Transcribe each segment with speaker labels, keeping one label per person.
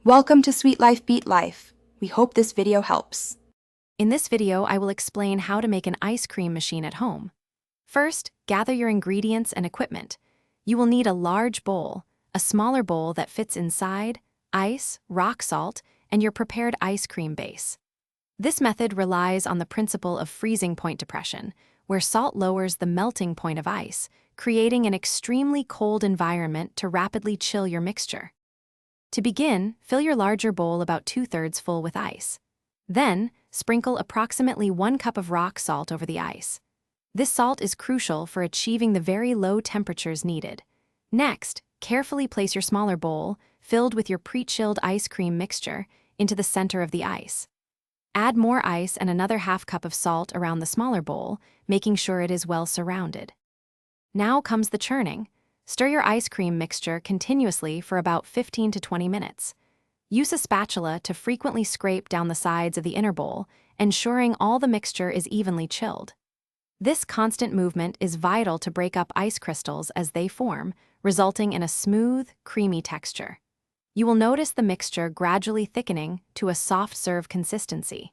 Speaker 1: Welcome to Sweet Life Beat Life. We hope this video helps.
Speaker 2: In this video, I will explain how to make an ice cream machine at home. First, gather your ingredients and equipment. You will need a large bowl, a smaller bowl that fits inside, ice, rock salt, and your prepared ice cream base. This method relies on the principle of freezing point depression, where salt lowers the melting point of ice, creating an extremely cold environment to rapidly chill your mixture. To begin, fill your larger bowl about 2/3 full with ice. Then, sprinkle approximately 1 cup of rock salt over the ice. This salt is crucial for achieving the very low temperatures needed. Next, carefully place your smaller bowl, filled with your pre-chilled ice cream mixture, into the center of the ice. Add more ice and another 1/2 cup of salt around the smaller bowl, making sure it is well surrounded. Now comes the churning. Stir your ice cream mixture continuously for about 15 to 20 minutes. Use a spatula to frequently scrape down the sides of the inner bowl, ensuring all the mixture is evenly chilled. This constant movement is vital to break up ice crystals as they form, resulting in a smooth, creamy texture. You will notice the mixture gradually thickening to a soft serve consistency.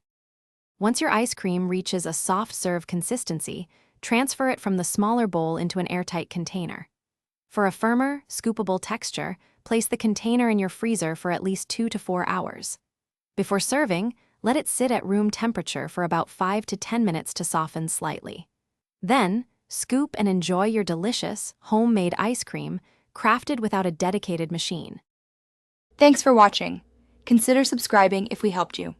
Speaker 2: Once your ice cream reaches a soft serve consistency, transfer it from the smaller bowl into an airtight container. For a firmer, scoopable texture, place the container in your freezer for at least 2 to 4 hours. Before serving, let it sit at room temperature for about 5 to 10 minutes to soften slightly. Then, scoop and enjoy your delicious, homemade ice cream, crafted without a dedicated machine.
Speaker 1: Thanks for watching. Consider subscribing if we helped you.